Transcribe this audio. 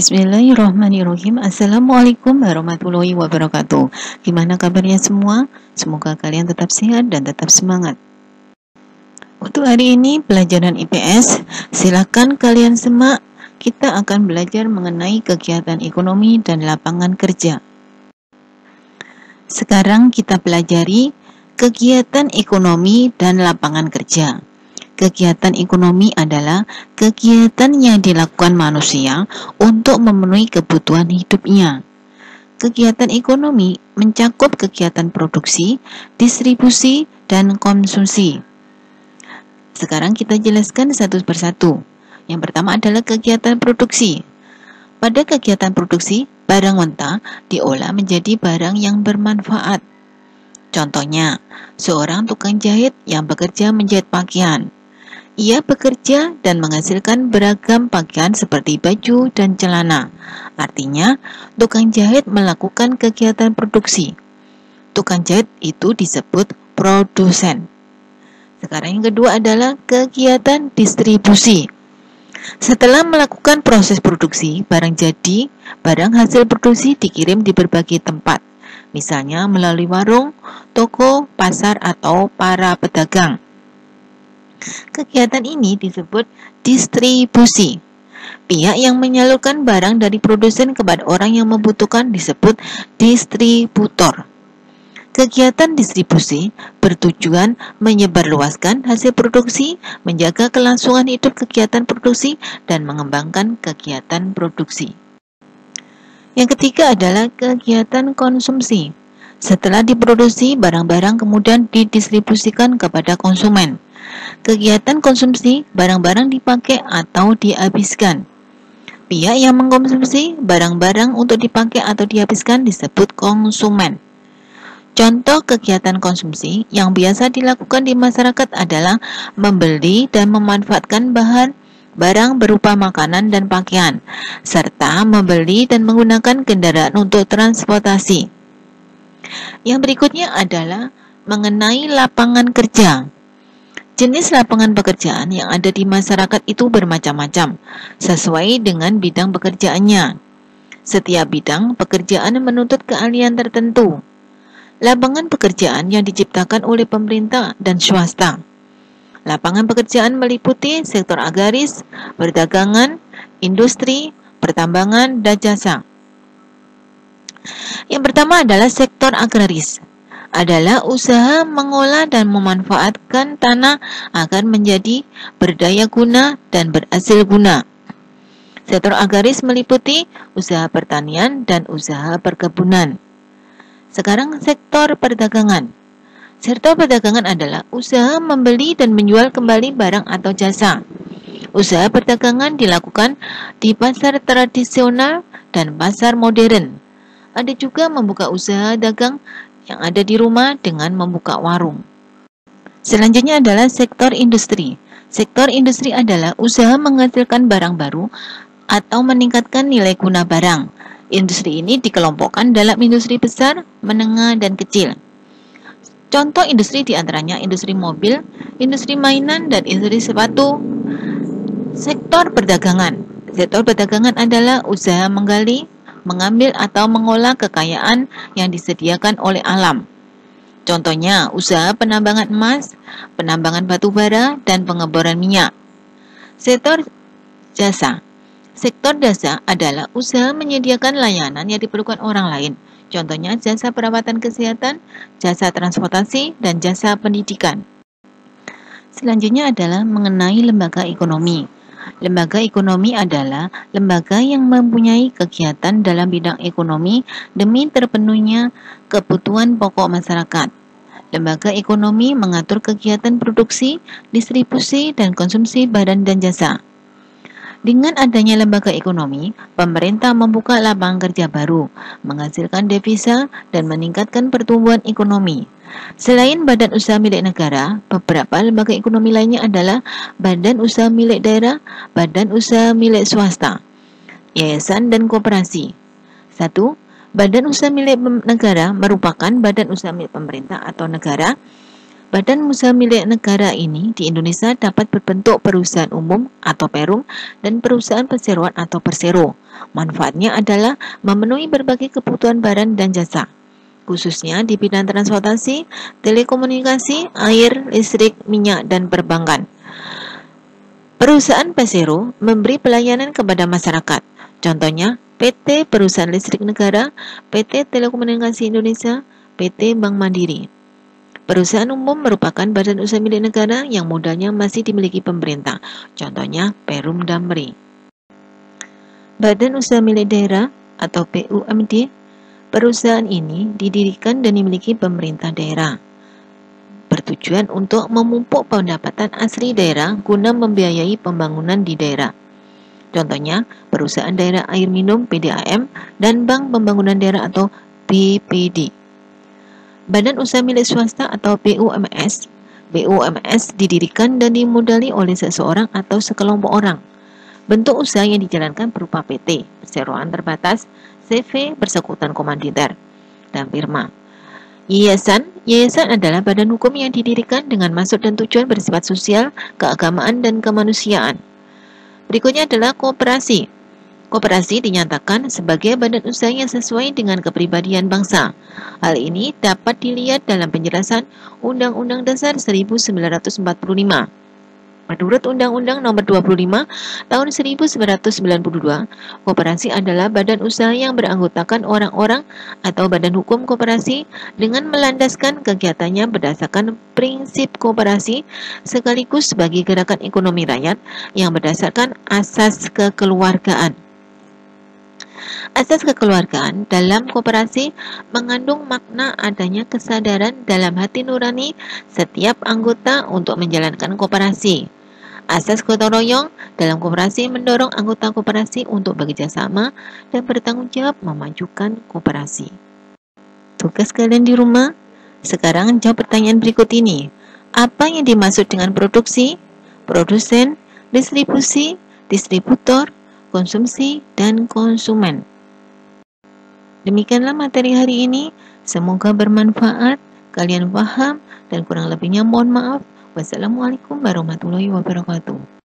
Bismillahirrahmanirrahim. Assalamualaikum warahmatullahi wabarakatuh. Gimana kabarnya semua? Semoga kalian tetap sehat dan tetap semangat. Untuk hari ini pelajaran IPS, silakan kalian simak. Kita akan belajar mengenai kegiatan ekonomi dan lapangan kerja. Sekarang kita pelajari kegiatan ekonomi dan lapangan kerja. Kegiatan ekonomi adalah kegiatan yang dilakukan manusia untuk memenuhi kebutuhan hidupnya. Kegiatan ekonomi mencakup kegiatan produksi, distribusi, dan konsumsi. Sekarang kita jelaskan satu persatu. Yang pertama adalah kegiatan produksi. Pada kegiatan produksi, barang mentah diolah menjadi barang yang bermanfaat. Contohnya, seorang tukang jahit yang bekerja menjahit pakaian. Ia bekerja dan menghasilkan beragam pakaian seperti baju dan celana. Artinya, tukang jahit melakukan kegiatan produksi. Tukang jahit itu disebut produsen. Sekarang yang kedua adalah kegiatan distribusi. Setelah melakukan proses produksi, barang hasil produksi dikirim di berbagai tempat. Misalnya melalui warung, toko, pasar, atau para pedagang. Kegiatan ini disebut distribusi. Pihak yang menyalurkan barang dari produsen kepada orang yang membutuhkan disebut distributor. Kegiatan distribusi bertujuan menyebarluaskan hasil produksi, menjaga kelangsungan hidup kegiatan produksi, dan mengembangkan kegiatan produksi. Yang ketiga adalah kegiatan konsumsi. Setelah diproduksi, barang-barang kemudian didistribusikan kepada konsumen. Kegiatan konsumsi, barang-barang dipakai atau dihabiskan. Pihak yang mengkonsumsi barang-barang untuk dipakai atau dihabiskan disebut konsumen. Contoh kegiatan konsumsi yang biasa dilakukan di masyarakat adalah membeli dan memanfaatkan barang berupa makanan dan pakaian, serta membeli dan menggunakan kendaraan untuk transportasi. Yang berikutnya adalah mengenai lapangan kerja. Jenis lapangan pekerjaan yang ada di masyarakat itu bermacam-macam, sesuai dengan bidang pekerjaannya. Setiap bidang pekerjaan menuntut keahlian tertentu. Lapangan pekerjaan yang diciptakan oleh pemerintah dan swasta. Lapangan pekerjaan meliputi sektor agraris, perdagangan, industri, pertambangan, dan jasa. Yang pertama adalah sektor agraris. Adalah usaha mengolah dan memanfaatkan tanah agar menjadi berdaya guna dan berhasil guna. Sektor agraris meliputi usaha pertanian dan usaha perkebunan. Sekarang sektor perdagangan. Sektor perdagangan adalah usaha membeli dan menjual kembali barang atau jasa. Usaha perdagangan dilakukan di pasar tradisional dan pasar modern. Ada juga membuka usaha dagang yang ada di rumah dengan membuka warung. Selanjutnya adalah sektor industri. Sektor industri adalah usaha menghasilkan barang baru atau meningkatkan nilai guna barang. Industri ini dikelompokkan dalam industri besar, menengah, dan kecil. Contoh industri diantaranya industri mobil, industri mainan, dan industri sepatu. Sektor perdagangan. Sektor perdagangan adalah usaha menggali, mengambil atau mengolah kekayaan yang disediakan oleh alam. Contohnya, usaha penambangan emas, penambangan batu bara, dan pengeboran minyak. Sektor jasa. Sektor jasa adalah usaha menyediakan layanan yang diperlukan orang lain. Contohnya, jasa perawatan kesehatan, jasa transportasi, dan jasa pendidikan. Selanjutnya adalah mengenai lembaga ekonomi. Lembaga ekonomi adalah lembaga yang mempunyai kegiatan dalam bidang ekonomi demi terpenuhnya kebutuhan pokok masyarakat. Lembaga ekonomi mengatur kegiatan produksi, distribusi, dan konsumsi barang dan jasa. Dengan adanya lembaga ekonomi, pemerintah membuka lapangan kerja baru, menghasilkan devisa, dan meningkatkan pertumbuhan ekonomi. Selain badan usaha milik negara, beberapa lembaga ekonomi lainnya adalah badan usaha milik daerah, badan usaha milik swasta, yayasan, dan koperasi. 1. Badan usaha milik negara merupakan badan usaha milik pemerintah atau negara. Badan usaha milik negara ini di Indonesia dapat berbentuk perusahaan umum atau perum dan perusahaan perseroan atau persero. Manfaatnya adalah memenuhi berbagai kebutuhan barang dan jasa, khususnya di bidang transportasi, telekomunikasi, air, listrik, minyak, dan perbankan. Perusahaan persero memberi pelayanan kepada masyarakat. Contohnya, PT Perusahaan Listrik Negara, PT Telekomunikasi Indonesia, PT Bank Mandiri. Perusahaan umum merupakan badan usaha milik negara yang modalnya masih dimiliki pemerintah. Contohnya, Perum Damri. Badan usaha milik daerah atau BUMD, perusahaan ini didirikan dan dimiliki pemerintah daerah. Bertujuan untuk memupuk pendapatan asli daerah guna membiayai pembangunan di daerah. Contohnya, Perusahaan Daerah Air Minum (PDAM) dan Bank Pembangunan Daerah atau BPD. Badan usaha milik swasta atau BUMS. BUMS didirikan dan dimodali oleh seseorang atau sekelompok orang. Bentuk usaha yang dijalankan berupa PT, perseroan terbatas, CV, persekutuan komanditer, dan firma. Yayasan adalah badan hukum yang didirikan dengan maksud dan tujuan bersifat sosial, keagamaan, dan kemanusiaan. Berikutnya adalah koperasi. Koperasi dinyatakan sebagai badan usaha yang sesuai dengan kepribadian bangsa. Hal ini dapat dilihat dalam penjelasan Undang-Undang Dasar 1945. Menurut Undang-Undang Nomor 25 Tahun 1992, koperasi adalah badan usaha yang beranggotakan orang-orang atau badan hukum koperasi dengan melandaskan kegiatannya berdasarkan prinsip koperasi sekaligus sebagai gerakan ekonomi rakyat yang berdasarkan asas kekeluargaan. Asas kekeluargaan dalam koperasi mengandung makna adanya kesadaran dalam hati nurani setiap anggota untuk menjalankan koperasi. Asas gotong royong dalam koperasi mendorong anggota koperasi untuk bekerjasama dan bertanggung jawab memajukan koperasi. Tugas kalian di rumah, sekarang jawab pertanyaan berikut ini. Apa yang dimaksud dengan produksi, produsen, distribusi, distributor, konsumsi, dan konsumen? Demikianlah materi hari ini. Semoga bermanfaat, kalian paham, dan kurang lebihnya mohon maaf. Wassalamualaikum warahmatullahi wabarakatuh.